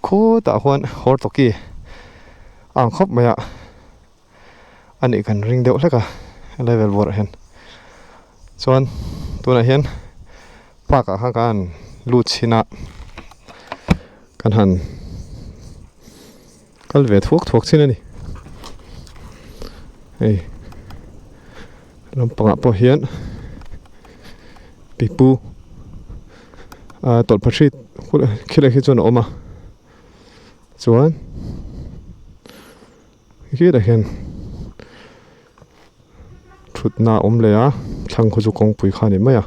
khu ta huan hor toki ang khop maya ani kan ring deuh hleka level bor hen chuan tuna hian paka ha kan lut china kan han kal ve thuak chin ani ei lampanga po hian pipu tol phrit khile hi chon oma chuan hi da hian thutna om le a thlang khu chu kong pui khani maya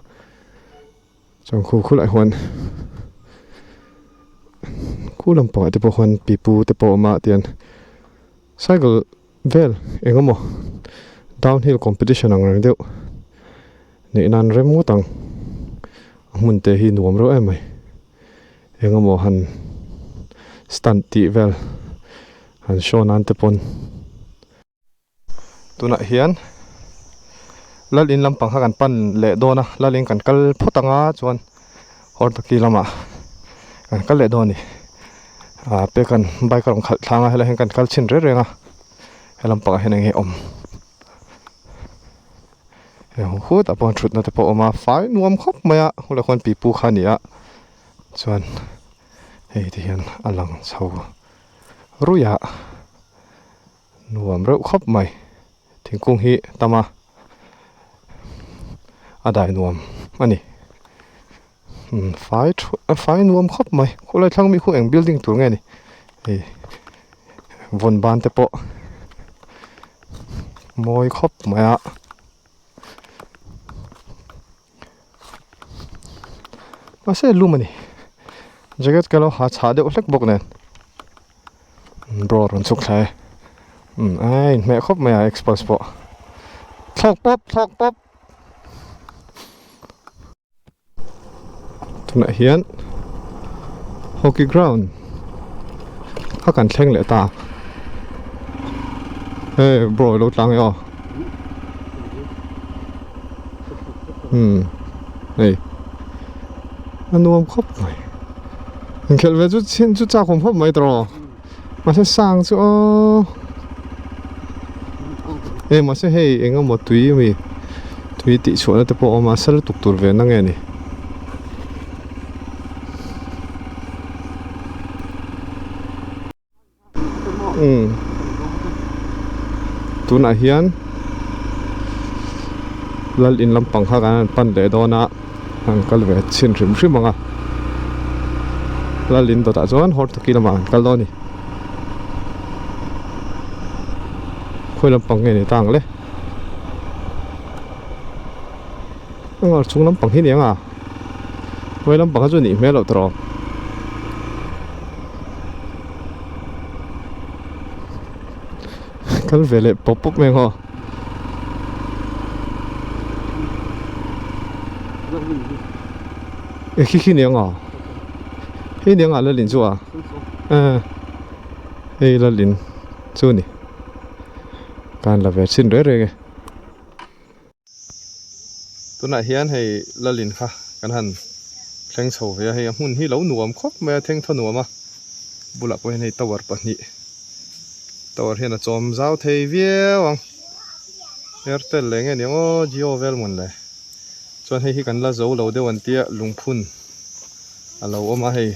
chang khu khulai huan kulam pa te po huan pipu te po ma tian cycle vel engamo downhill competition ang rang deuh ni nan remu tang mun te hi nuam ro em mai engamo han stunt ti vel han show nan te pon tuna hian lalin lampang ha kan pan le dona lalin kan kal photanga chuan hor taki lama kan kal le doni pe kan bike kan khal thanga hela hen kan kal chin re renga helam pa hen nge om he hu ta pon thut na te po oma fai nuam khop maya hula khon pipu khania chuan hei ti hian alang chho ruya nuam reuh khop mai thingkung hi tama adai nuam ani fai nuam khop mai khulai thlang mi khu eng building tur nge ni ei von ban te po moi khop maya ase lumani jacket kalo ha cha de ulek bok nen bro ron chuk thai ai me khop maya expose po thok pop tuna hian hockey ground ha kan thleng le ta hey bro lo tlang yo hey nuam khop mai khel ve chu chin chu cha khom phop mai tro ma se sang chu ma se hey enga mo tui ti chona te po ma sal tuk tur ve na nge ni tuna hian lal in lampang kha kan pan le dona ang kal ve chin rim anga lal in to ta chuan hor to kilama kal doni khoi lampang nge ni tang le angor chung lampang hi nianga khoi lampang chu ni me lo tro kal vele pop me ho khi nianga hi nianga la lin chu a ei la lin chu ni kan la ve chin re ge tuna hian hei la lin kha kan han thleng chho ve hei hun hi lo nuam khop me theng thanuama bula po nei tawar pahni tawar hian a chom zau thei viewang airtel lenge ni o jio vel mun le chuan hei hi kan la zo lo deuh an tia lungphun alo oma hei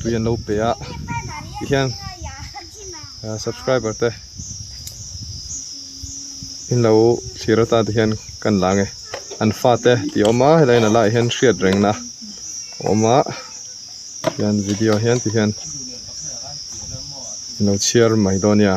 tuian lo pe a hian subscriber te in lo thirata te hian kan lange an fa te ti oma helaina la hian hriat rengna oma hian video hian ti hian no cheer mai donia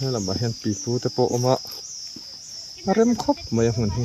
hela ba hian pipu te po oma rem khop mai hun hi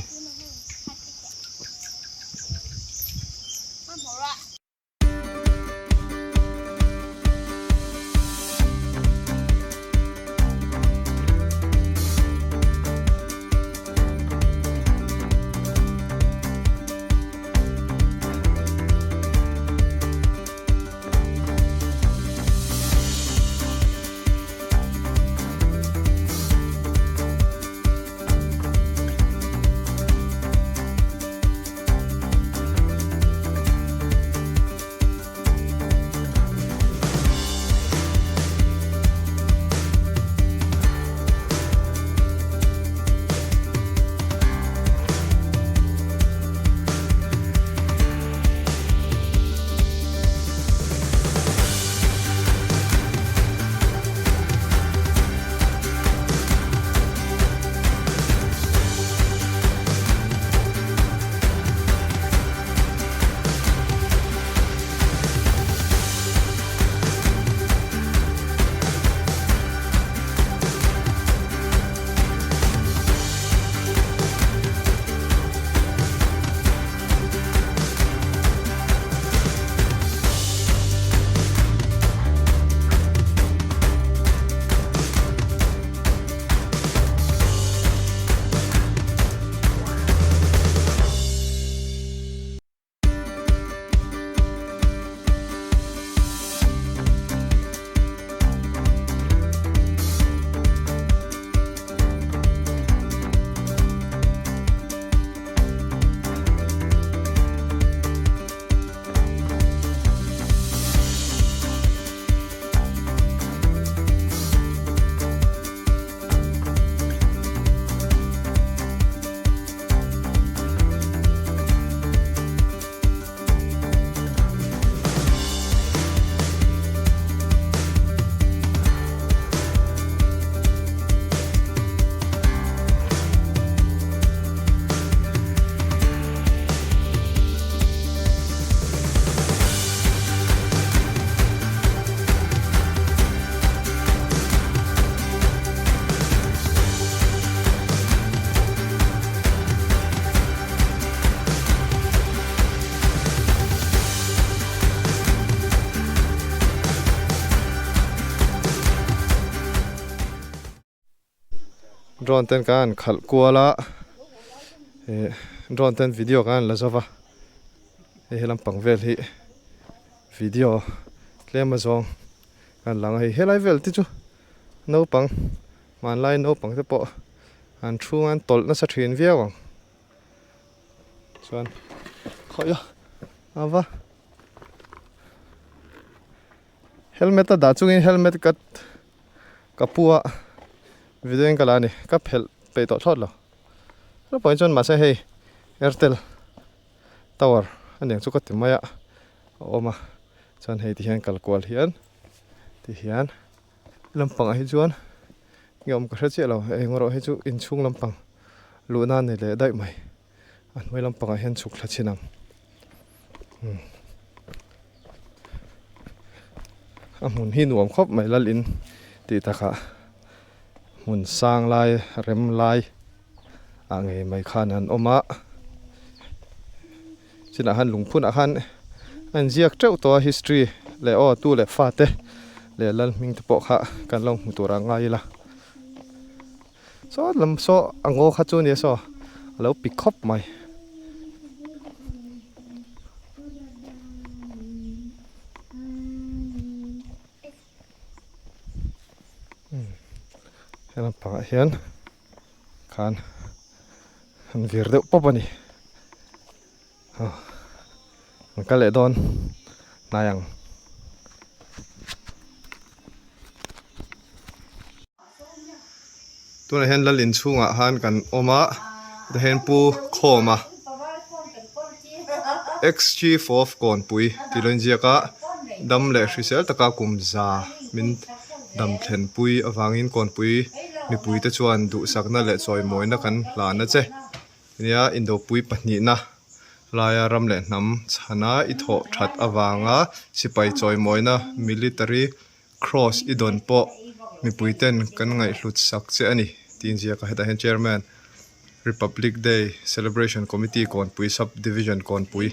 drone ten kan khal kuala drone ten video kan la zawa helam pangvel hi video tlema zong kan lang hi helai vel ti chu no pang man lai no pang te po an thu an tol na sa thin viawang chuan khoya ava helmet ta da chungin helmet kat kapua video en kalani ka phel pe to thot lo ro point chon ma se hei airtel tower anh chu ka ti maya oma chan hei ti hian kal kwal hian ti hian lampang a hi chuan ngom ka hre che lo engoro hi chu in chung lampang luna nei le dai mai an hoi lampang a hian chuk thla chinang a mun hi nuam khop mai lal in ti takha mun sang lai rem lai ange mai khan an oma china han lungphun a han an ziak treu to history le o tu le fa te le lal ming te po kha kan long mutura ngai la so lam so ango kha chu ni so lo pick up mai helam pa hian khan an vir deuh popani man ka le don nayang tuna hen lalin chunga han kan oma the hen pu khoma xg4 kon pui tilon jiaka dam le hrisel taka kumza min dam thlen pui awangin kon pui mi pui te chuan du sakna le choi moina kan lana che nia indo pui pahni na laya ram le nam chhana I tho that awanga sipai choi moina military cross idon po mi puiten kan ngai hlut sak che ani tin jia ka heta hen chairman Republic Day Celebration Committee kon pui subdivision kon pui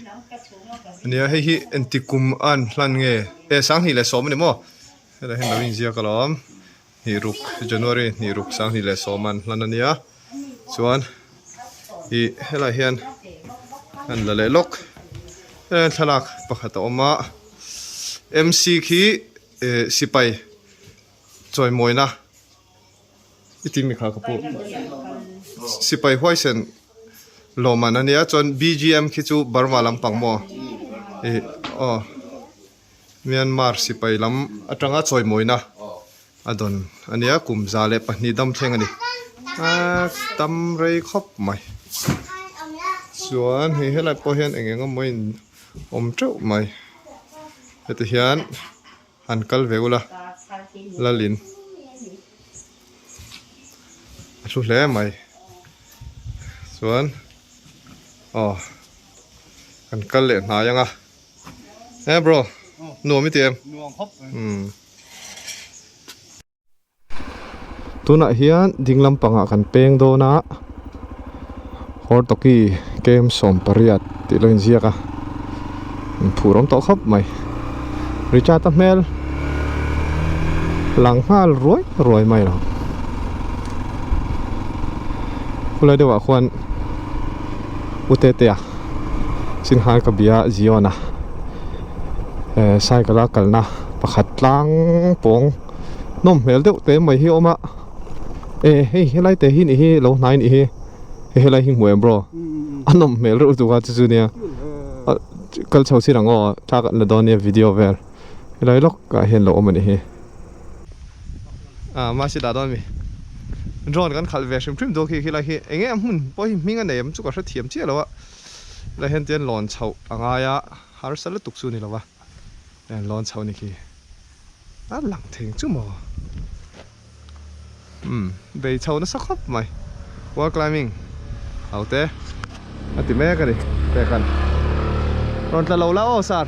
nia hei hi antikum an hlan nge sang hi le som ni mo heta hen nawin jia kalom ni ruk January ni ruk sang hi le soman hlan ania chuan I hela hian an la le lok thalak pakhat oma MC khi sipai choi moina iti mi kha kapu sipai hoisen loman ania chon BGM khi chu Burma lampang mo Myanmar sipai lam atanga choi moina adon ania kumza le pahni dam theng ani tam rei khop mai chuan hi helai po hian engeng moi om treu mai heti hian han kal veula lalin thu hle mai chuan han kal le hna yanga bro nuam mi tiam nuam khop tuna hian dinglam panga kan peng do na hor toki kem som pariat ti loin ziaka phurom to khop mai richa ta mel lang hal roi mai lo kulai dewa khwan utetea sin hai ka bia ziona sai kala kalna pakhat tlang pong nom mel deuh te mai hi oma hei helai te hi ni hi lo nai ni hi helai hi muem bro anom mel ru tu ga chu nia kal chau si rango thak la don ne video ver helai lok ka hen lo omani hi ma si da don mi drone kan khal ve shim trim do khi khila hi enge mun poi minga nem chu ka thiam che lo wa la hen ten lon chau anga ya har sal tuk chu ni lo wa lon chau ni khi lang theng chu mo bei chau na sakhop mai wall climbing autte ati me ka ri te kan ron tla lo la o sar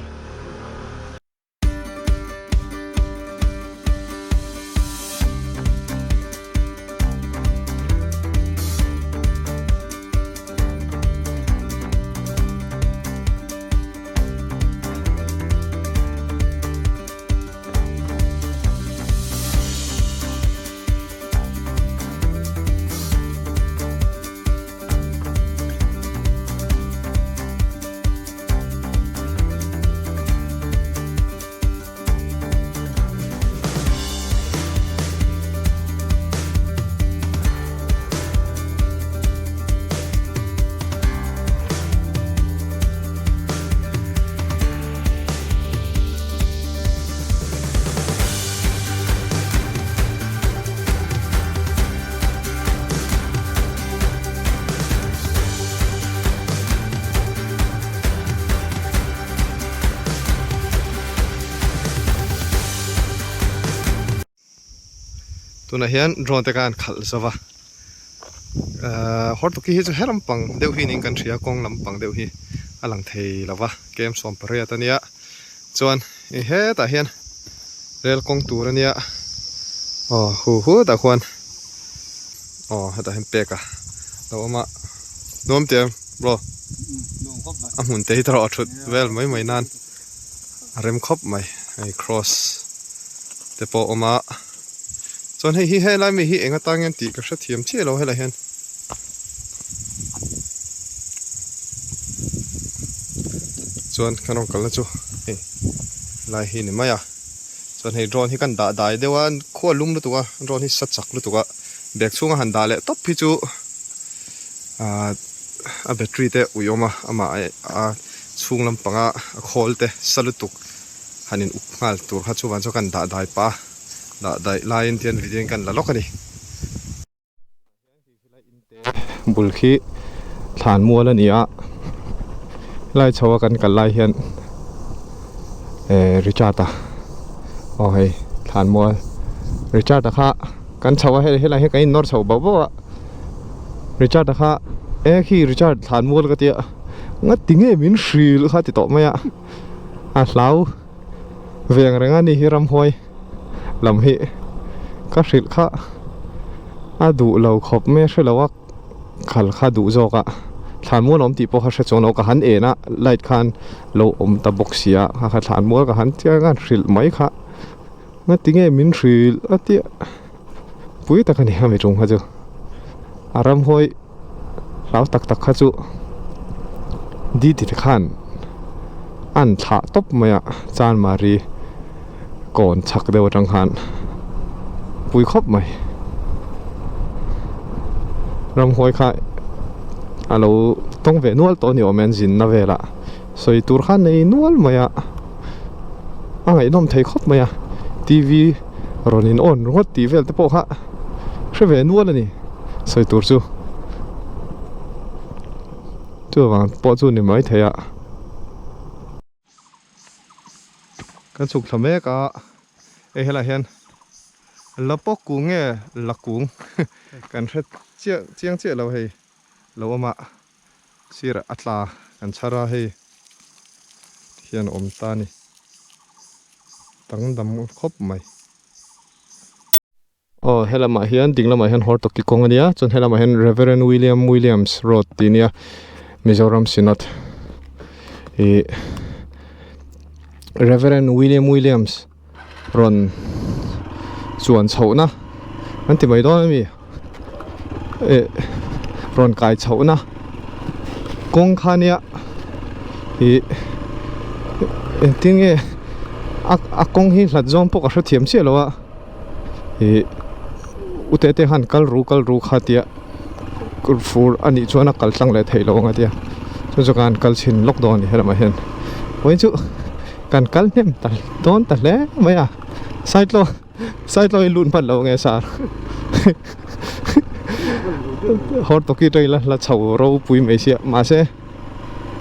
ตัวนั้นเฮียนรอนแต่การขัดซะวะฮอตตุกี้จะให้ลำปังเดี๋ยวฮีนิ่งกันเสียกองลำปังเดี๋ยวฮีอลังเทละวะเกมสอมปริยตัวเนี้ยส่วนเฮ้แต่เฮียนเรลกองตัวเนี้ยอ๋อหูแต่ควรอ๋อแต่เห็นเป๊กอะแต่ว่ามาโน้มเตียมบล็อกหุ่นเตะตลอดชุดเวลไม่นานเริ่มครบไหมไอ้ cross แต่พอออกมาส่วนให้ไล่ไม่เองก็ตั้งยันตีกับเสถียรเชี่ยเราให้ไรเห็นส่วนขนมกันแล้วจูไล่นี่ไม่อะส่วนให้โดรนที่กันได้เดี๋ยวว่าขั้วลุ่มรู้ตัวโดรนที่สัดจักรู้ตัวแบกช่วงหันได้เลยต๊อปพี่จูแบตเตอรี่เตะอุยมาช่วงลำปังโคลเตะสลุตุกหันินอุกงาลตัวข้าชูวันชกันได้ปะได้ไลน์เทียนวิดีโอกันละล็อกกันดิบุลขี้ฐานมัวแล้วเนี่ยไล่ชาวกันกันไล่เฮียนริชาร์ดโอ้ยฐานมัวริชาร์ดค่ะกันชาวให้ไล่ให้กันนอร์ชาวบ้าริชาร์ดค่ะขี้ริชาร์ดฐานมัวก็เตี้ยงั้นติงเงมินสีลค่ะติดต่อมาอ่ะลาวเวียงแรงนี่ฮิรำหอยลำฮิก็สิลค่ะดูเราขบไม่ใช่แล้วว่าขัลค่ะดูจอกะฐานมัวน้อมตีพอเขาใช้จงเราก็หันนะไล่คันเราตะบกเสียค่ะฐานมัวก็หันเจ้ากันสิลไหมค่ะงั้นติงเงมินสีลเตี้ยปุ้ยตะกันนี่ไม่จงค่ะจูอารำหอยเราตักค่ะจูดีติดขันอันถาตบมาจานมารีก่อนชักเดียวจังหันปุยครบไหมรำหอยค่ะเราต้องเวนวลตัวนี้ว่ามันจินนะเวล่ะสวยตัวขันในนวลมาไอ้น้องไทยครบมาทีวีรอนินอ่อนรถทีวีแต่พวกค่ะใช่เวนวลนี่สวยตัวจูว่าปอจูนี่ไม่เทียกันสุกทำไมก็เฮ้ยละเห็นแล้วปอกกุ้งเนี่ยลักกุ้งกันเช็ดเจียเราให้เราเอามาสิระอัตลากันชาราให้เห็นอมตานี่ตั้งดำครบไหมอ๋อเฮลมาเห็นดิ่งละมาเห็นฮอร์ตกิกงอันเนี้ยจนเฮลมาเห็น Reverend Williams Road ที่เนี่ยมิโซรัมซินัทReverend Williams รอนส่วนเฉานะมันติดไม่ได้มีรอนกายเฉานะกงคานี่ทีนี้กงหินหลัดจอมพวกเขาเทียมเสียแล้วว่าอุตเตหันกัลรูขาเตียกูฟูอันนี้ชวนนักกัลสังเลทให้เราไงเดียชวนการกัลชินล็อกดาวน์นี่เห็นไหมเห็นวันจุการกัลเนี่ยตัดโดนตัดแล้วไหมไซต์เราลุ้นพันเราไงสารฮอตตุกี้ใจละเฉาเราปุยไม่เสียมาเสีย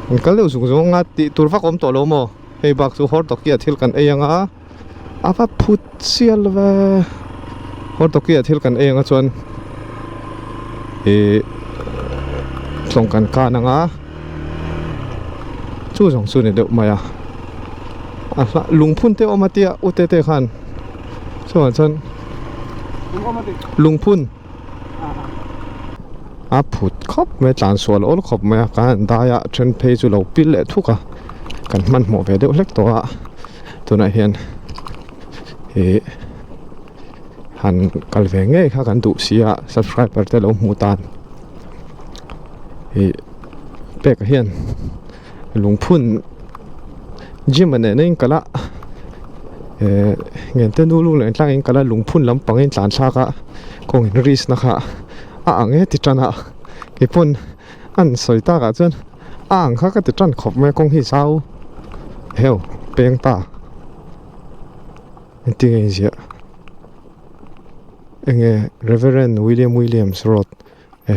มันก็เลี้ยวสูงงัดตีตัวฟักอมตัวเราโม่ให้บักสู่ฮอตตุกี้ทิ้งกันเองว่าพุทธเสียลเวฮอตตุกี้ทิ้งกันเองชวนส่งกันการนังจู่ส่งส่วนเดียวมาลุงพุ่นเตอมาเตียอุเตขันส่วนฉันลุงพุ่นพุดครบไม่จานส่วนโอ้ครบไม่การได้ฉันเพย์จุเราปิดเลยทุกกันมันหมดไปเดียวเล็กตัวไหนเห็นหันกันเวงเงี้ยค่ะกันดูเสีย subscriber แต่เราหมู่ตานเป็กเห็นลุงพุ่นจิมมันเนี่ยนี่ก็ละเงินเต้นดูลูกเลยตั้งเองก็ละลุงพุ่นลำปังเองจานชากะคงเห็นรีสนะคะเงี้ยติดจันญี่ปุ่นอันสวยตากะจนเขาก็ติดจันขบแม่คงที่เศร้าเฮลเปียงตาจริงๆเสียReverend Williams Road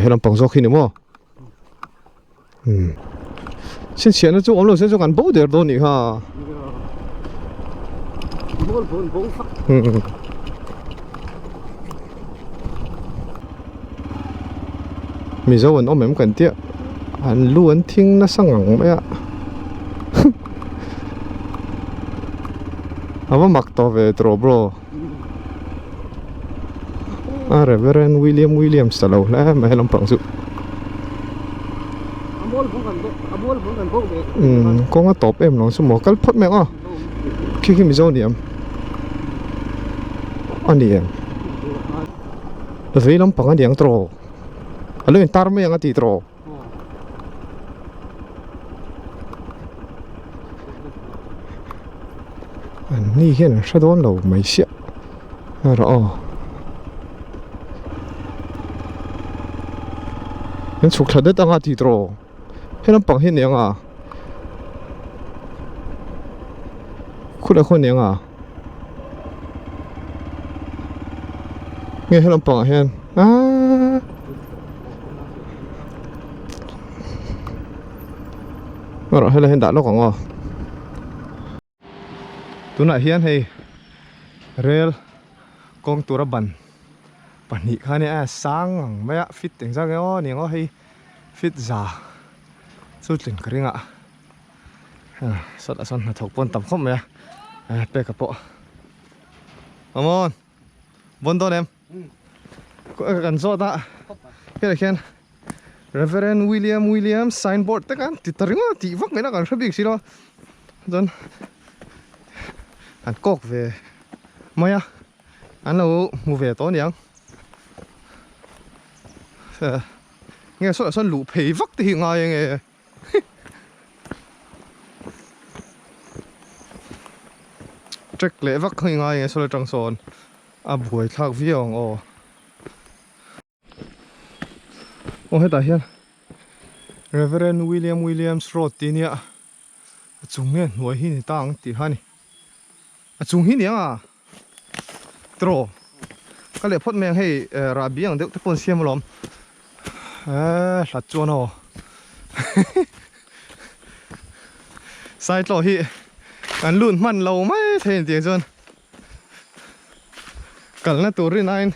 เฮลำปังโซกินมั้ง现在呢，就我们现在干包点多你看。mi zo an om em kan tia an lu an thing na sangang mai a ava mak to ve tro bro a Reverend William Salo la ma helam pang su có ngã top em nó số một cái phốt mẹ à khi mi zo niệm anh niệm vì lắm bằng anh niệm tro anh lên tar mấy anh ti tro anh ni hiện sao đó lâu mấy xia rồi anh chụp thật đấy anh ti troให้น้ำปังเห็นยังอ่ะคุณคนยังอ่ะไงให้น้ำปังเห็นเราให้เราเห็นด่าโลกของอ่ะตัวไหนเห็นให้เรลกองตัวระบันปันหิข้าเนี่ยสร้างไม่อะฟิตถึงสักอ๋อเนี่ยก็ให้ฟิตจ่าสุดหลินกริงอ่ะสดสันถกปนต่ำคมเลยเป๊กกระโปะอามอนบนตัวเนมก็กันโซดอ่ะแค่ไหนแค่ Reverend William signboard แต่กันติดตรึงอ่ะติดวักไม่น่ากันชอบบิ๊กสิโร่จนอันกอกเวไม่อ่ะอันเรามูเวตัวนี้เงี้ยสดหลุเพย์วักที่ง่ายยังไงเจ็กเละวักยังไงสดจังโซนบวยทักวิวโอ้ให้ตาเฮียน Reverend William สโรดตีเนี่ยจุงเงี้ยหัวหินตั้งตีฮันนี่จุงหินเนี่ยตรอก็เลยพดแมงให้ราบีอย่างเด็กที่ปนเสียมล้อมสัตว์จวนอ๋อใส่ต่อที่กันลุ่นมันเราไม่เทียนเตียงจนกันนั่นตัวเรื่องนั้น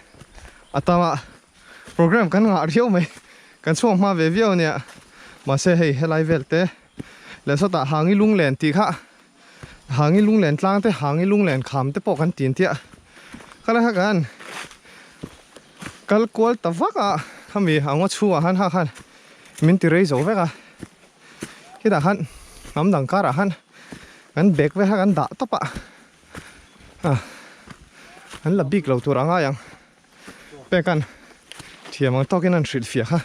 อัตมาโปรแกรมกันงาเที่ยวไหมกันช่วงมาเวียวเนี่ยมาเสียให้ไลฟ์เวลเต้แล้วสุดท้ายหางอีลุงแหลนตีค่ะหางอีลุงแหลนกลางเต้หางอีลุงแหลนขำเต้ปอกกันตีนเตี้ยก็เลยกันกัลกวลตะฟักอ่ะถ้ามีเอาว่าชัวหันหันมินติเรย์โจเวกอ่ะที่ด่าหันน้ำดังการะหันงั้นเบรกไว้ให้กันด่าตบอ่ะงั้นละบิ๊กเราตัวร่างยังเปกันเทียมมันต้องกินนั่นสิเฟียค่ะ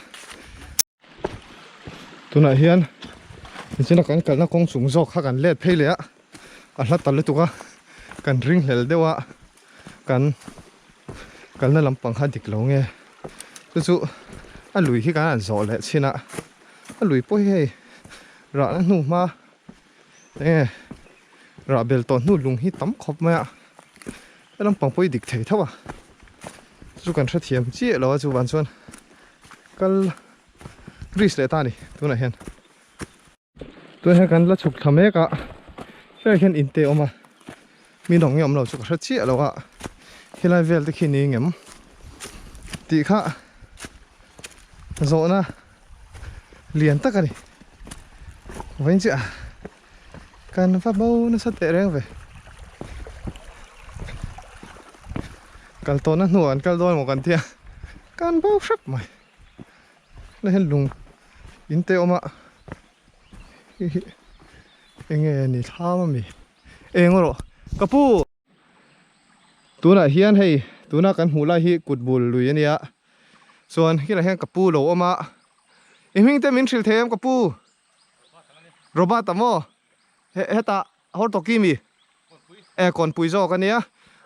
ตัวไหนเฮียนจริงๆแล้วกันนักกงสูงโจกกันเล็ดเพลเลยอ่ะอันละตัดเลยตัวกันริงเหลเดียวกันนั่นลำปังขัดดิกลงไงจู่ๆอันลุยที่การอันโจเลยสินะอันลุยป่วยให้ร้านนู่นมาเนี่ยร้านเบลตอนนู่นลุงที่ตั้มขบมาอันลำปังป่วยดิกเทเท่าอ่ะจู่กันเสียมเจี๊ยแล้วจู่วันส่วนก็รีสเลยตานี่ตัวไหนเห็นตัวเห็นกันแล้วฉุกทำเอกะแค่เห็นอินเตอร์ออกมามีหนองยอมเราฉุกเจี๊ยแล้วอ่ะที่ไลฟ์เวลที่ขี้นี้เงี้ยตีข้าโซน่ะเลียนตะกันนี่วันนี้กันฟ้าเบาน่าสะเตะแรงไปกันตัวนั้นหนวดกันโดนหมดกันเทียกันเบาชับใหม่แล้วเห็นลุงอินเตอร์ออกมาเองนี่ท่ามันมีเองเหรอกระปูตัวน่ะเฮียนให้ตัวน่ะกันหูไล่ที่กุดบุลลุยเนี่ยส่วนที่เราเห็นกระปูโหลออกมาเอ็มหิงเต็มมินชิลเทมกระปูโรบัตตะโมเฮตาฮอตกี้มีก่อนปุ๋ยโจกันเนี่ย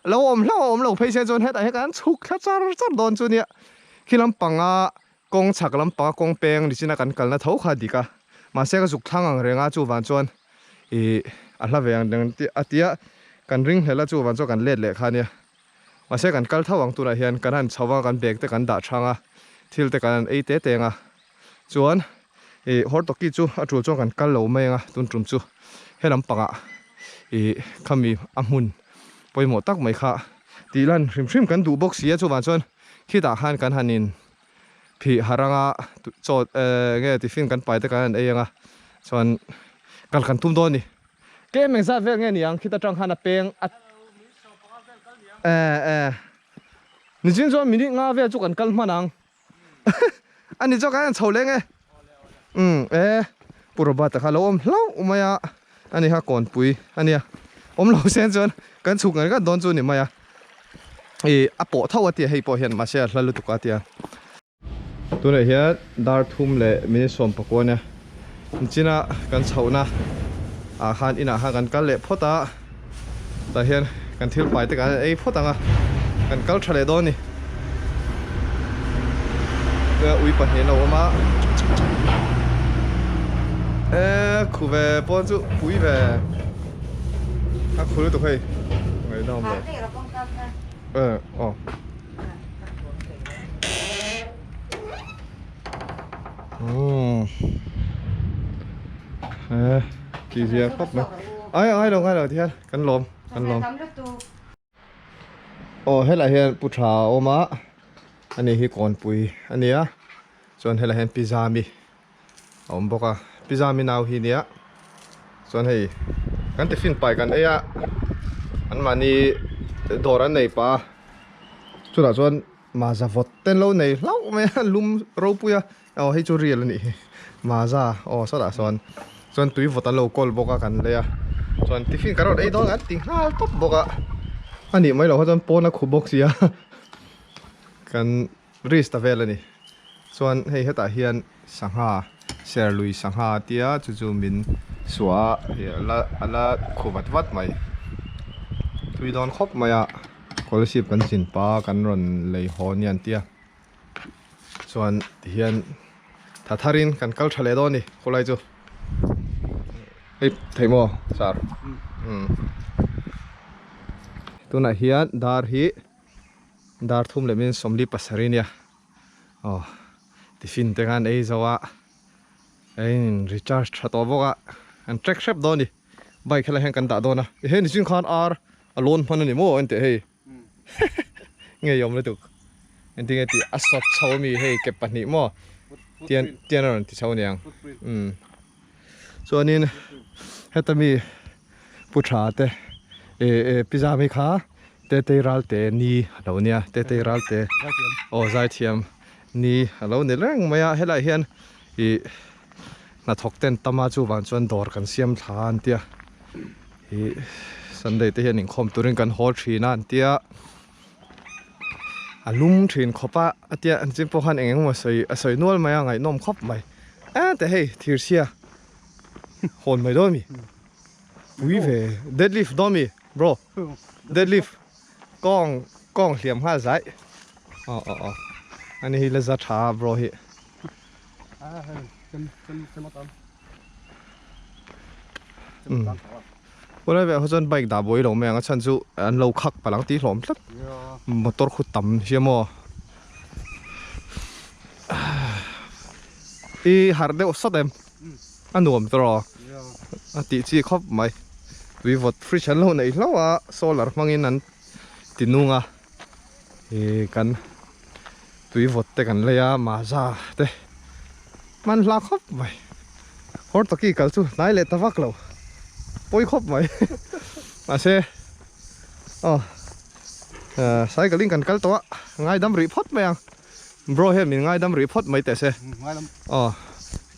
แล้วอมเราเพย์เซจนเฮตาเฮกันชุกแค่จัดโดนจุเนี่ยขี้ลำปังกงฉักลำปังกงเปงดิจินักันกันแล้วเท้าขาดีกะมาเสกจุกทั้งเรื่องจูวันจวนอัลลาเวียงดังอาทิตย์กันริงเฮล่าจูวันจวนกันเล็ดเลยค่ะเนี่ยมาเสกันกัลท่าวังตัวเฮียนกันหันชาวกันเบรกแต่กันด่าช่างทิลแต่กันเตงจวนฮอตกี้จูจูจงกันกัลโลไม่ตุนจุ่มจูเฮลำปังขมีอัมหุนไปหมดตักไม่ค่ะตีลันริมกันดูบ็อกซี่จูวันจวนขี้ด่าหันกันหันิน phi haranga chot nge tiffin kan pai te kan ei anga chuan kal kan tum do ni ke meng za vel nge ni ang khita tang hana peng at ni jin zo minute nga ve chu kan kal manang ani cho kan chole nge purba ta khala om hlo umaya ani ha kon pui ania om lo sen chon kan chuk ngai ka don chu ni maya apo thaw ati hei po hian ma se hlalu tu ka tia tu ne hian dar thum le mini som pakone china kan chhauna khan ina ha kan kal le phota ta hian kan thil pai te kan ei photanga kan kal thale do ni ui pa he lo ma khu về pon chu pui về khu tu hei ngai dom le kỳ gì khóc mà ai đâu thiên cắn lồm hết lại hiện bút trà ôm á anh ấy hi còn bùi anh ấy á chọn hết lại hiện pizza mi ôm bốc à pizza mi nào hi nè chọn hay cắn tiffin bài cắn ấy á anh mà ni đồ ăn này pa chú đã chọn mà ra vót tên lâu này lâu mà lum rau bùi à hay chú riêng này mà ra sao đã chọn túi vót lâu col bốc à cắn đây à chọn tiffin cái đó đấy đó ngắt tiếng ha top bốc à anh ấy mấy lâu chọn pona khu bốc gì à kan ris ta vel ani chuan hei heta hian sangha ser lui sangha tia chu min suwa ala khuvat mai tui don khop maya scholarship kan sin pa kan ron lei hon yan tia chuan hian thatharin kan kal thale do ni khulai chu ei theimo sar tuna hian dar thum le min somli pasarinia tiffin te kan ei zawa ein recharge thato boka an track shop do ni bike khela hen kan da do na he ni sin khan ar alone phan ni mo ente hei nge yom le tu ente ti asop chawmi hei ke pani mo tian ron ti chawniang so anin hetami putra te pizza mi kha te ral te ni lo nia te ral te zai thiam ni lo ne leng maya hela hian na thokten tama chu wan chuan dor kan siam than tia sunday te hian in khom turin kan hol thina an tia alum thin khopa atia an chim po han engeng ma soi nual maya ngai nom khop mai te hei thir sia hon mai do mi ui ve deadlift do mi bro deadlift con liam ha zai anh hi là za tha bro hi bữa nay về hôm dân bike đã bồi lồng mèo ở chân chu anh lâu khắc và lắng tí lỏm lắm motor khut tầm xem mò đi hạt đeo sắt em anh nuông tro tí chi khóc mày vì vật free chân lâu này lâu à solar mang in anh tin nung à thì cần tùy vật te cần lấy mà ra te man la khóc mày hốt tao kia cầu chu nãy lệ tao vác lâu bôi khóc mày mà xe sai cái link cần cắt to ngay đâm report mày bro he mình ngay đâm report mày te xe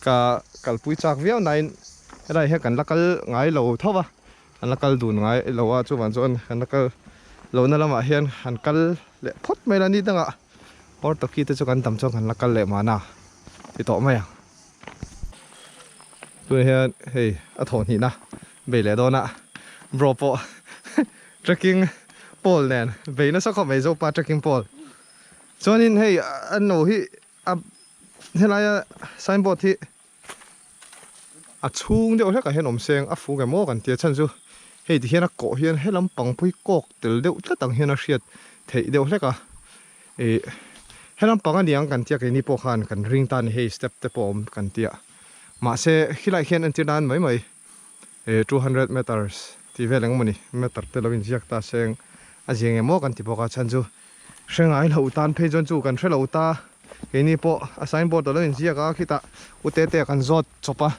cả bụi chạc véo này cái này he cần là cái ngay lâu thâu à anh là cái đùn ngay lâu à chu văn chọn anh là cái lâu nữa mà hiền anh cái lệ phốt mày là đi đâu ạ hốt tao kia cho cần tầm cho anh là cái lệ mà nào thì tỏ mày tôi hiền hey thôn gì na về lệ đó nè bro po trekking pole nè về nó sao không về dâu pa trekking pole cho nên hey anh nói hi thế này signboard thì chung điều hết cả hiện ông sen phụ cái mỏ cái tiền chân su hey thì hiện cổ hiện hết lắm bằng pui cọc từ điều tất tầng hiện nó siết thì điều hết cả hết lắm bằng anh điang cái tiền cái ni po khan cái ring tan hey step te pom cái tiền mà sẽ khi lại hiện anh tiền đan mấy 200 meters thì về lăng money meter te lovin ziak ta seng a jeng emo kan ti boka chan chu hrengai lo tan phei jon chu kan threlo ta cái này po assign board đó lên chia cả kita UTT kan zot chopa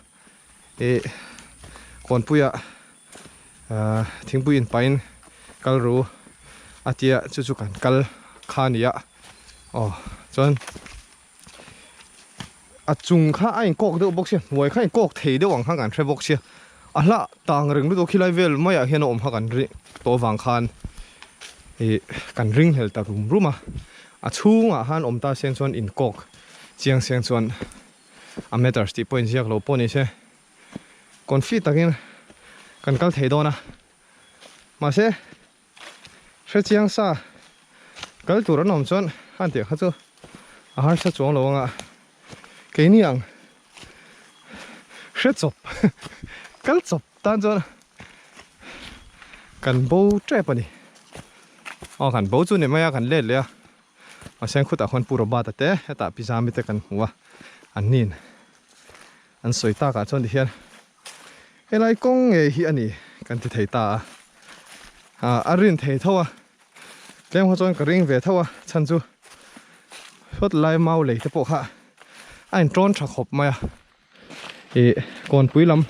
còn puya thing puin pain kalru atia chu kan kal khania chon chung kha ai kok de box wai khai kok thei de wang hangan tre box ala tang ring lu khilai vel maya hian om hakan ri to wang khan kan ring hel ta ruma chunga han om ta sen chon in kok chiang sen chon a meter sti point ziak lo poni se konfi takin kan kal thei dona ma se she chiang sa kal tur anom chon han te kha chu a har sa chong lo nga cái niang rất chọc cắn chọc tan cho cần bố trẻ bani cần bố chú này mấy cần lên liền mà xem khu ta khoan puro ba ta té ta pizza mi ta cần hoa anh nín anh soi ta cả chọn đi hiện cái này công nghệ hi anh cần thì thấy ta arin thấy thâu đem hoa chọn cái ring về thâu chân chú hốt lại mau lấy cái bộ hạ anh trốn chặt hộp mà còn quý lắm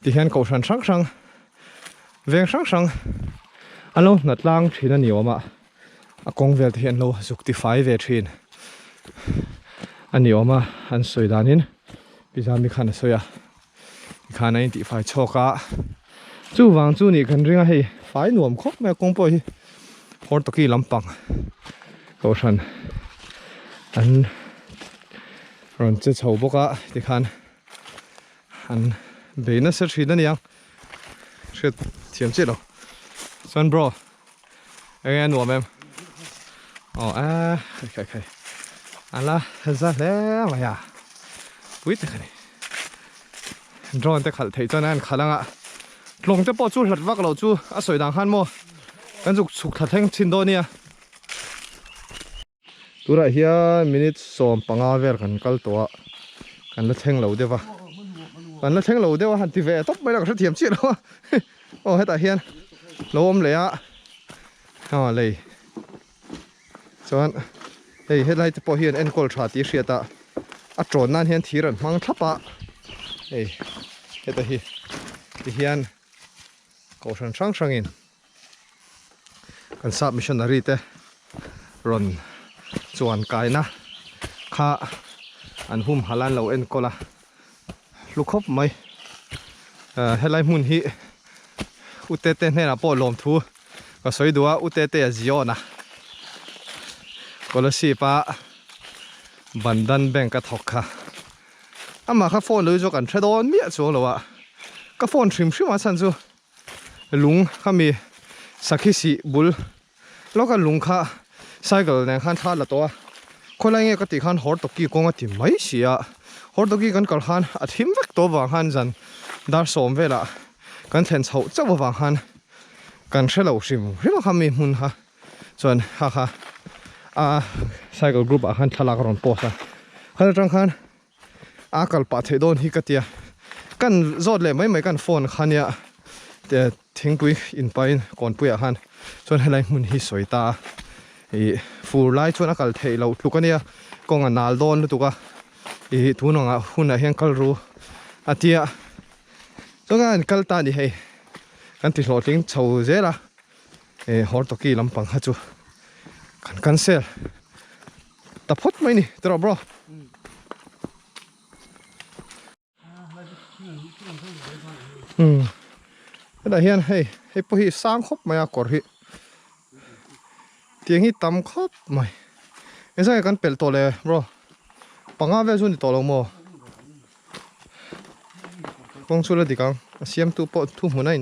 thì hiện cầu sản sắc sang ven sắc sang alo nát lang thì nó nhiều mà công việc thì hiện lâu dục thì phải về trên anh nhiều mà anh soi đàn hin bây giờ mình khăn soi khăn này thì phải cho cả chú vàng chú này cần riêng hay phải nuông khóc mà công bồi hồi tao kia lắm bằng cầu sản anh rồi chỉ chầu bốc á thì khăn anh bé nó sẽ chuyển đến nhang sẽ thiểm chết rồi Xuân bro anh nuông em khai anh là ra thế mà ya quý thế này rồi anh ta khẩn thấy cho nên khả năng ạ lồng tới bao chú lật vác lâu chú soi đằng han mua cái dục sụt thật thanh chín đôi nha tu ra hiya minute som panga ver kan kal to kan la theng lo dewa kan la theng lo dewa han ti ve top mai la ka thiam chi lo heta hian lom le a le chuan hei helai te po hian en kol tha ti hriata a tron nan hian thiran mang thapa hei heta hi ti hian ko san sang sangin kan submissionary te ron chuan kai na kha an hum halan lo en kola lukhop mai helai mun hi utete ne na po lom thu ka soi dua utete zio na kola si pa bandan bank ka thokha ama kha phone lo jo kan thedon mi chu lo wa ka phone trim ma san chu lung khami sakhi si bul loka lung kha cycle này khăn thắt là to, coi lại nghe cái tiếng khăn hot toki con cái tiếng mấy xí à, hot toki con cái khăn à thím vắt to vàng khăn dần, dar xóm về là, con thèn sầu chắc vào vàng khăn, con sẽ lâu xìm, rất là ham mê muốn ha, chọn ha, cycle group à khăn thà là còn po sa, khăn trong khăn, cái bắt thấy đồn hi cái tia, con rót lại mấy con phone khăn ya, để tiếng bụi in pain còn bụi à khăn, chọn hay lại muốn hi soi ta phù lai chuan akal thei lo thuk ania kong anal don lu tuka thu nanga huna hian kalru atia chonga an kalta ni hei kan ti hlo ting chho zela hor to ki lampang ha chu kan cancel ta phot mai ni tro bro da hian hei po hi sang khop maya kor hi tiếng hít tắm khóc mày cái sao con bèl to lẹ bro bằng áo về xuống thì to lâu mò con số là gì con xem tu pot tu muốn này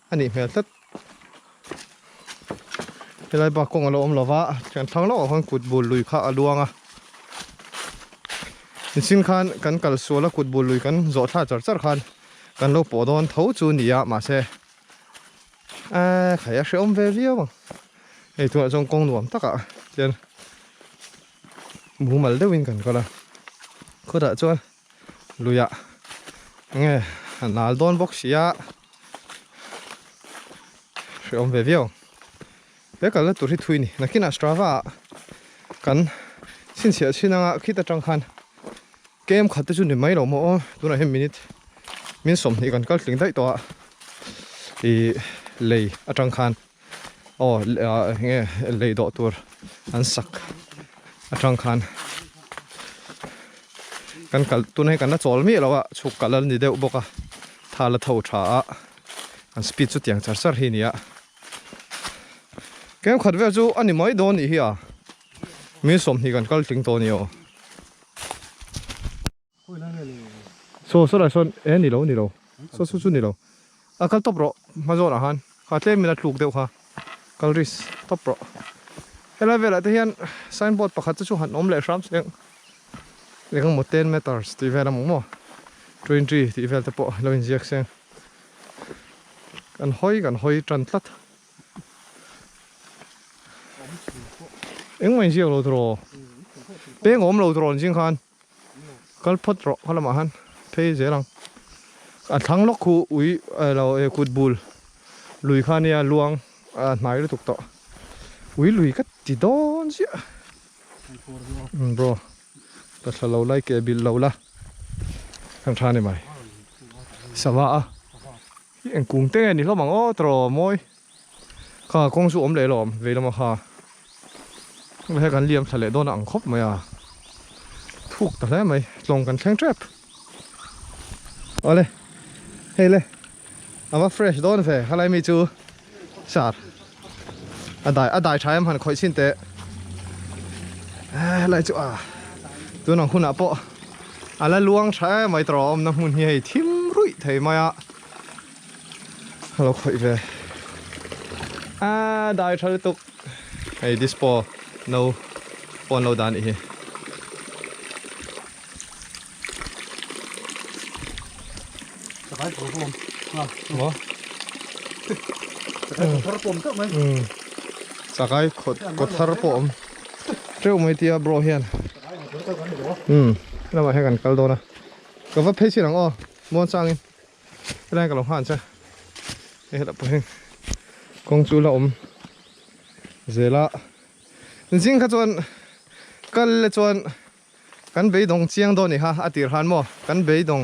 anh ấy mẹ tất cái này bà con ở lỗ lỗ vạ chẳng thắng lỗ con cụt bùn lùi khá luang à xin khan con cả số là cụt bùn lùi con giọt thả chở chở khan con lỗ bỏ đòn thấu chu nịa mà xe khải sẽ ôm về viêu bằng hey tu trong công nuông tất cả tiền bù mal đeo in cần coi là có đã cho lùi ạ nghe nál đón bốc xí ạ sẽ ôm về viêu bé cả là tụi thui nè nãy kia Strava cần xin xia xin nga khi ta trăng khan kem khát tới chút niệm mấy đâu mà tôi nói 1 minute miễn sớm thì còn có tiếng đấy to thì lầy ở trăng khan nghe lầy độ tuổi ăn sắc ở trăng khanกันกัลตัวนี้กันน่าจอลมีแล้วอะชุกกัลนี่เดียวบอกอะทาละเท่าช้าอันสปีดสุดอย่างจัดสรรหินี่อะแกมขัดเวจูอันนี้ไม่โดนอีกอ่ะมีสมที่กันกัลถึงตัวนี้อ๋อโซ่อะไรส่วนนี่เราโซ่สุดนี่เราอ่ะกัลตบรอมาโจนอาหารข้าเล่มีนัดลูกเดียวค่ะกัลริสตบรอเวลาที่เห็นไซน์บอร์ดประคัตจะชูหันอมเล่ฟรัมส์เนี่ยเรื่องหมด10 meters ที่เวลาหมู่23ที่เวลาจะปะเราอินเจกเซนกันห้อยจันทร์เอ็งไม่เชื่อเราตัวเป็นผมเราตัวจริงคันก็พัดรอเขาละมาฮันเพ่เจรังทั้งล็อกคูอุ้ยเราขุดบูลลุยข้านี่ลวงหมายรู้ถูกต่ออุ้ยลุยก็ติดโดนเสียบรอแต่ถ้าเราไล่เก็บบิลเราละทางชานี่ไหมสบายเอ็งกุ้งเต้นี่เราบังอ้อตรอมวยข้ากงสูอมเลยหรอเวลามาข้าไม่ให้กันเลี้ยมทะเลโดนอังคบไหมอ่ะถูกแต่แล้วไหมลงกันแข่งทริปเอาเลยเฮ้ยเลยเอามาเฟรชโดนเฟะอะไรไม่จูสาดได้ใช้มันคอยชินเตะอะไรจูตัวน้องคุณอ่ะปะอะไรลวงใช้ไม่ตรอมน้ำมันเฮียทิมรุ่ยเทมาอ่ะเราคอยเฟะได้ใช้ตุกไอ้ดิสปอno ปอนเราดานอีกสกายผมหรอสกายทรผมก็ไหมสกายกดทรผมเจ้าไม่เตียบรอเฮียนแล้วมาให้กันกัลโดนะก็ว่าเพชรหลังอ้อม้วนสร้างอินแรงกับหลงหันใช่เฮ้ยแล้วพอเฮงกงจูละเจละจริงๆข้าจวนกันเลยจวนกันไปตรงเชียงโดนี่ฮะอดีตฮันมั่วกันไปตรง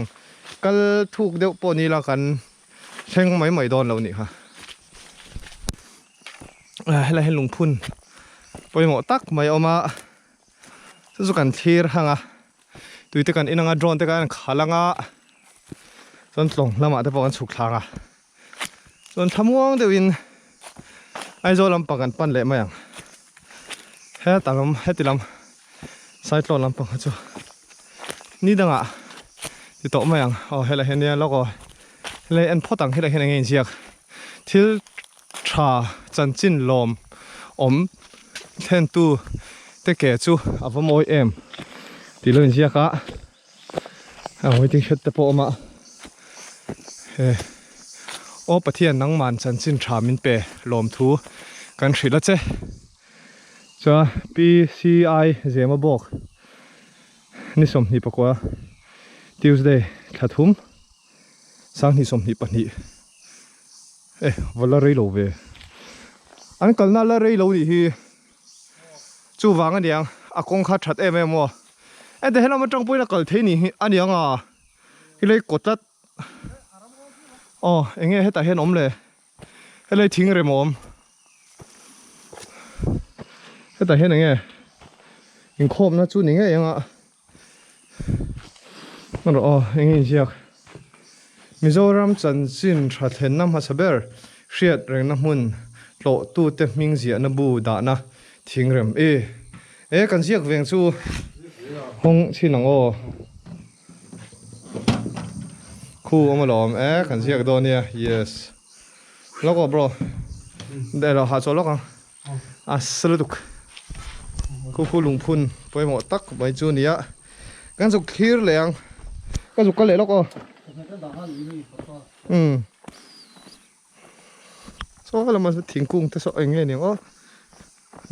กันถูกเดี๋ยวปนนี้ละกันเชิงไม่โดนเรานี่ฮะอะไรให้ลุงพุ่นไปหมดตักไม่เอามาสุกันเทียร์ฮังอ่ะตุยตะกันอินังอ่ะโดรนตะกันขาลังอ่ะจนลงละมาแต่พอกันฉุกทางอ่ะจนทำว่างเดี๋ยวอินไอโจลำปังกันปั้นเละมาอย่างเฮ้ยต่างลำเฮ้ยติลำไซต์ลำปังเขาจูนี่ดังอ่ะติดต่อมาอย่างเฮ้ยอะไรเห็นเนี่ยแล้วก็เลยอันพ่อต่างเฮ้ยอะไรเห็นยังไงเชียกที่ชาจันจินลมเทนตูเตะแก่จูอาฟมอยตีเล่นเชียกะไว้ที่เช็ดตะโปมาปะเทียนนังมันจันจินชามินเปลมทูกันฉีดละเจ้จ้า PCI เจมาบอกนี่สมนิปกว่า Tuesday ขัดทุ่มสังนี่สมนิปนี่วันละเรื่อยโลเวอันกันน่าละเรื่อยโลนี่ฮีจูวางอันเดียงอากงขัดชัดมัวแต่เห็นเรามาจังปุ้ยละกันเทนี่อันเดียงที่เลยกดตัดเอ็งเห็นแต่เห็นเลยให้เลยทิ้งเลยมอมแต่เห็นยังไงยังคมนะจุดยังไงยังมันยังไงเชียกมิโซรัมจันจินชัดเห็นน้ำฮัสเบอร์เชียดแรงน้ำมันโลตู้เต็มมิงเสียนบูดานะทิ้งเริ่มกันเชียกเวียงซูห้องชินังคู่เอามาหลอมกันเชียกโดนเนี่ย yes แล้วก็ bro เดี๋ยวเราหาโซล็อกสรุปคู่ลุงพุ่นไปหมดตักไปจูนี่กันสุกคีร์เลยกันสุกกันเลยแล้วก็โซ่เรามาทิ้งกุ้งแต่โซ่เองไงเนี่ย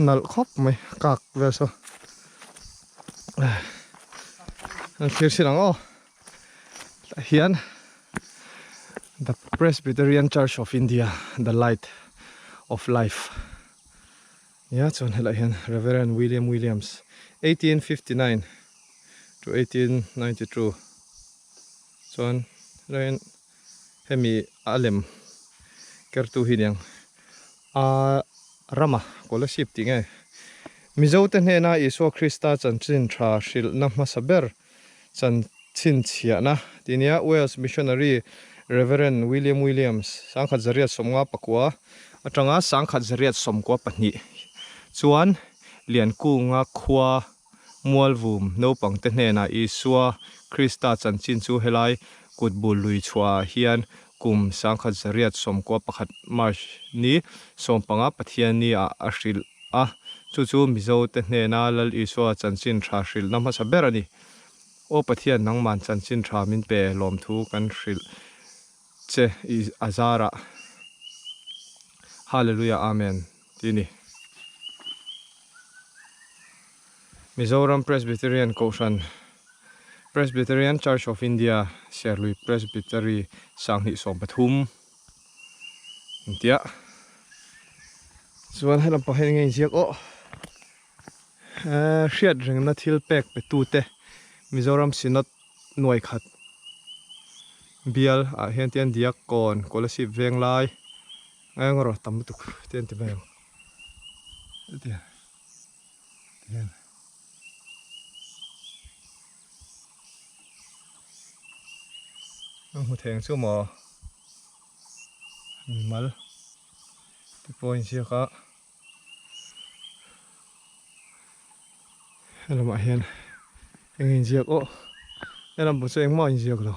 นัลครบไหมกากเวสนั่นคือสิ่งเฮียน the Presbyterian Church of India the light of life ya chuan helai hian Reverend William Williams 1859 to 1892 chuan rain hemi alem kertu hi niang a rama scholarship ti nge mizo te hne na Isu Krista chan chin tha hril na hma saber chan chin chia na tinia Wales missionary Reverend William Williams sangkhat zariat somnga pakwa atanga sangkhat zariat somkwa pahnih chuan lian kunga khwa mualvum no pangte hne na Isu Krista chan chin chu helai kutbul lui chua hian kum sangkhat zariat somkwa pakhat march ni sompanga pathian ni a hril a chu chu mizo te hne na lal Isu chan chin tha hril na hma saber ani o pathian nangman chan chin tha min pe lom thu kan hril che i azara hallelujah amen tini Mizoram Presbyterian Koshan Presbyterian Church of India Sherlui Presbytery Sanghi Som Pathum India chuan helam pahen ngei ziak o hriat reng na thil pek pe tu te Mizoram Sinot nuai khat bial a hian tian diak kon scholarship veng lai ngoro tam tuk tian ti veng tian tian mu theng chu mo mal ti point sia kha helam a hian ngei ziak o helam bu cheng mo in ziak lo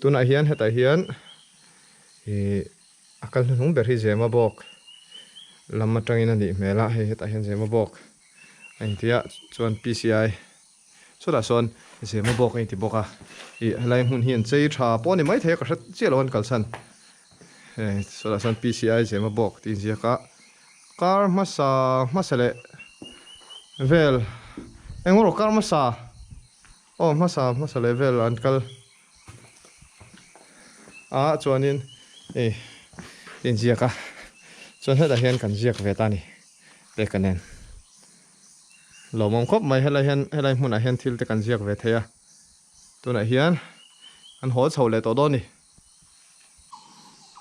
tuna hian heta hian akal hnung ber hi zema bok lama tangin ani mela heta hian zema bok anh tia chuan PCI chuta son zema bok ai ti boka lai hun hian chei tha pawni mai the ka hrat chelon kalsan chuta son PCI zema bok tin zia ka car masale vel engoro car masa oh masale vel ankal chuanin in zia ka chuan heta hian kan ziak ve ta ni te kanen lomom khop mai helai hmun a hian thil te kan ziak ve theya tuna hian an ho chho le to do ni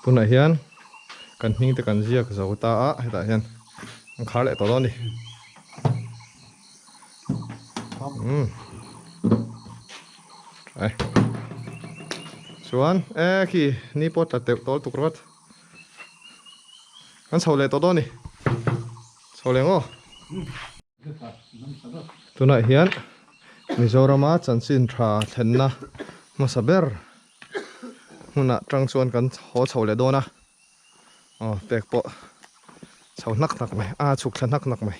tuna hian kan hning te kan ziak zo ta a heta hian an khar le to do ni ai chuan khi ni pot ta te tol tukrot an chho le to do ni chho le ngo tuna hian Mizorama chanchin tha thenna masaber huna tang chuan kan ho chho le dona pek po chho nak mai chuk thla nak mai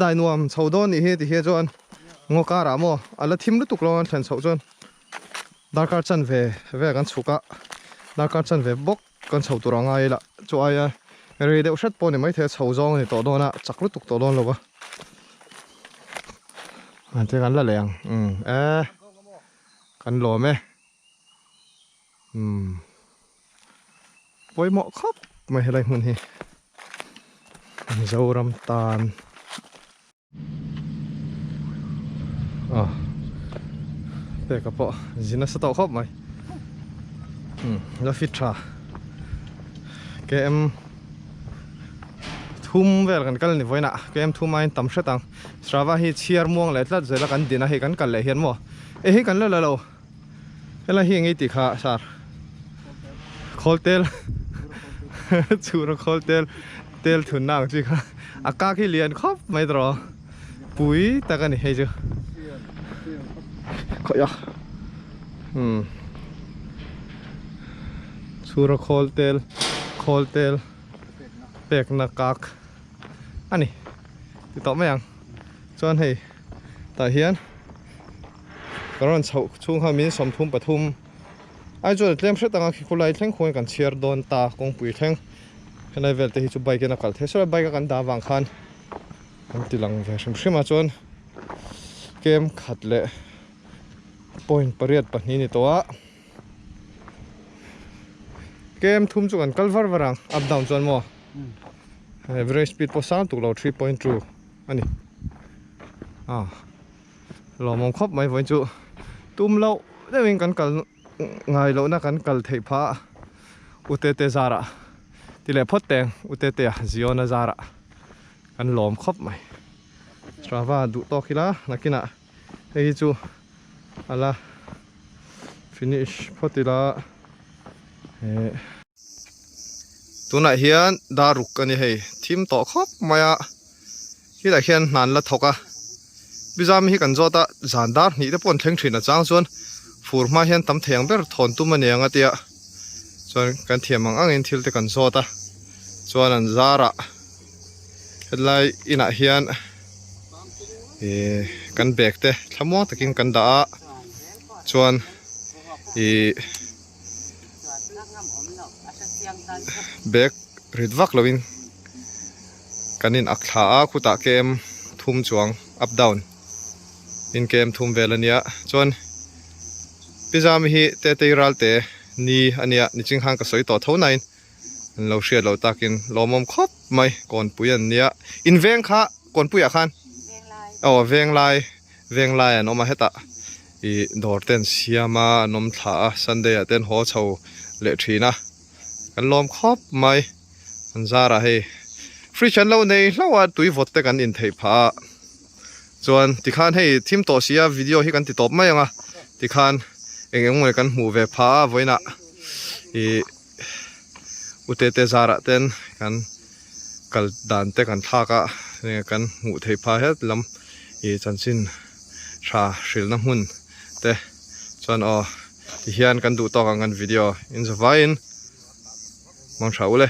dai nuam chho don ni he ti he chuan ngo ka ra mo ala thim lu tuk lon thlen chho chuan darkar chan ve kan chuka darkar chan ve bok kan chho turanga ila chu aya re de ushat po ni mai the chho zong ni to dona chaklu tuk to don lowa te kan la leng kan lo me poi mo khop mai helai mun hi zoram tan te ka po zina sa to khop mai la fit tha kem thum vel kan kal ni voina kem thum main tam hretang srawa hi chiar muang le tlat zela kan dina hi kan kal le hian mo hi kan la lo hela hi ngi ti kha sar kholtel chura kholtel tel thun nang chi kha aka ki lian khop mai dro pui ta kan hi ju khoya chura kholtel pek na kak ani ti to mayang chuan hei ta hian karon chho chung ha min som thum pathum ai chu tlem hretanga khi khulai thleng khoi kan chiar don ta kong pui thleng helai vel te hi chu bike na kal the so bike kan da wang khan an tilang ve shima chuan kem khat le point pariat pahni ni to a kem thum chu kan kalvar warang up down chuan mo average speed po sang tuklo 3.2 ani lo mong khop mai voin chu tum lo dewing kan kal ngai lo na kan kal thei pha utete zara tile photeng utete ziona zara kan lom khop mai strava du to khila nakina ei chu ala finish photila tuna hian daruk ani hei thim to khop maya hi la hian nan la thoka bizam hi kan jota zandar ni te pon thleng thina chang chuan furma hian tam theng ber thon tu mani anga tia chuan kan thiamang angin thil te kan jota chuan an zara headlai ina hian kan bek te thlamwa takin kan da chuan bek ridwak lovin kanin akthla a khuta kem thum chuang up down in kem thum velania chuan pizam hi te ral te ni ania ni ching hang ka soi to thonain an lo hriat lo takin lomom khop mai kon puyan nia in veng kha kon puya khan veng lai an oma heta dor ten siama nom thla sunday ten ho chho le thina kan lom khop mai an zara hei free chan lo nei lawa tui vote te kan in thei pha chuan tikhan hei thim to sia video hi kan ti top mai anga tikhan engeng moi kan hmu ve pha voina utete zara ten kan kal dan te kan thaka kan hmu thei pha het lam chanchin tha hril na hmun te chuan ti hian kan duh tawk ang an video in zawai in mong thau le